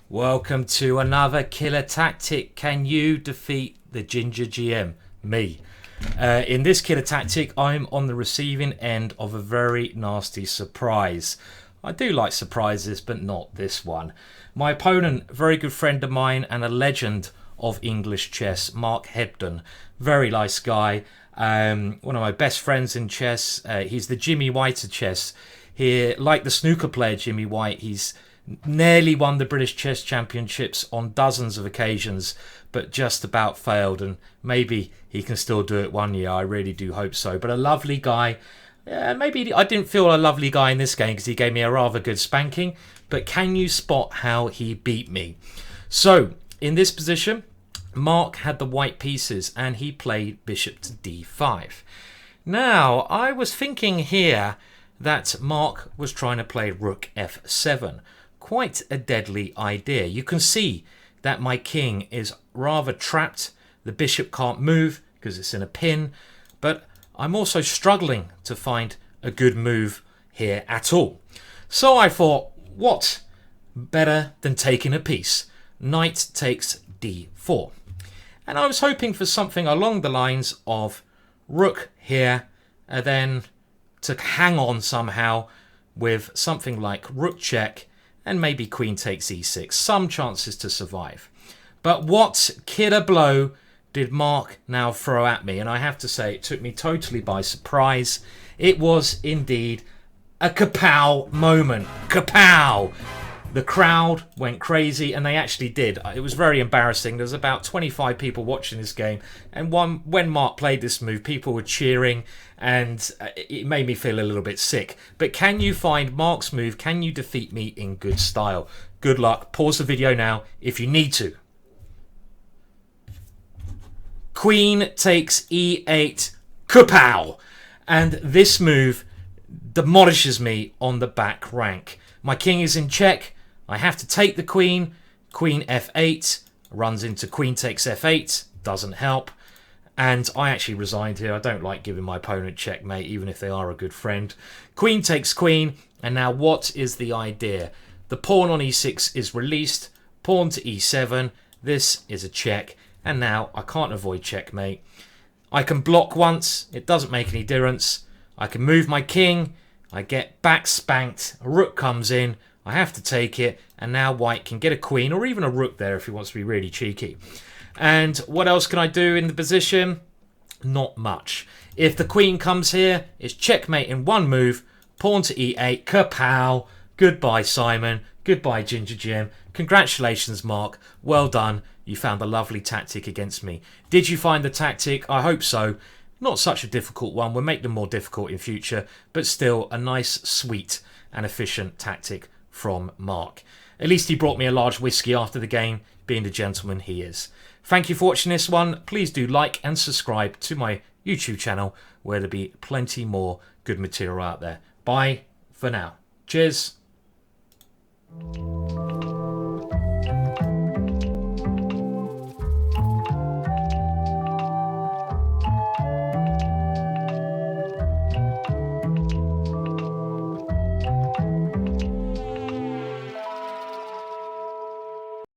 Welcome to another killer tactic. Can you defeat the GingerGM? Me. In this killer tactic, I'm on the receiving end of a very nasty surprise. I do like surprises, but not this one. My opponent, very good friend of mine and a legend of English chess, Mark Hebden. Very nice guy. One of my best friends in chess. He's the Jimmy White of chess. Like the snooker player Jimmy White, he's nearly won the British Chess Championships on dozens of occasions, but just about failed, and maybe he can still do it one year. I really do hope so. But a lovely guy. Maybe I didn't feel a lovely guy in this game because he gave me a rather good spanking, but can you spot how he beat me? So, in this position, Mark had the white pieces and he played bishop to d5. Now, I was thinking here that Mark was trying to play rook f7. Quite a deadly idea. You can see that my king is rather trapped. The bishop can't move because it's in a pin, but I'm also struggling to find a good move here at all. So I thought, what better than taking a piece? Knight takes d4. And I was hoping for something along the lines of rook here, and then to hang on somehow with something like rook check and maybe queen takes e6. Some chances to survive. But what killer blow did Mark now throw at me? And I have to say, it took me totally by surprise. It was indeed a kapow moment. Kapow! The crowd went crazy, and they actually did. It was very embarrassing. There was about 25 people watching this game, and when Mark played this move, people were cheering, and it made me feel a little bit sick. But can you find Mark's move? Can you defeat me in good style? Good luck. Pause the video now if you need to. Queen takes e8. Kapow! And this move demolishes me on the back rank. My king is in check. I have to take the queen. Queen f8 runs into queen takes f8. Doesn't help. And I actually resigned here. I don't like giving my opponent checkmate, even if they are a good friend. Queen takes queen. And now what is the idea? The pawn on e6 is released. Pawn to e7. This is a check. And now I can't avoid checkmate. I can block once. It doesn't make any difference. I can move my king. I get back spanked. A rook comes in. I have to take it. And now white can get a queen or even a rook there if he wants to be really cheeky. And what else can I do in the position? Not much. If the queen comes here, it's checkmate in one move. Pawn to e8. Kapow. Goodbye, Simon. Goodbye, GingerGM. Congratulations, Mark. Well done. You found a lovely tactic against me. Did you find the tactic? I hope so. Not such a difficult one. We'll make them more difficult in future, but still a nice, sweet and efficient tactic from Mark. At least he brought me a large whiskey after the game, being the gentleman he is. Thank you for watching this one. Please do like and subscribe to my YouTube channel, where there'll be plenty more good material out there. Bye for now. Cheers.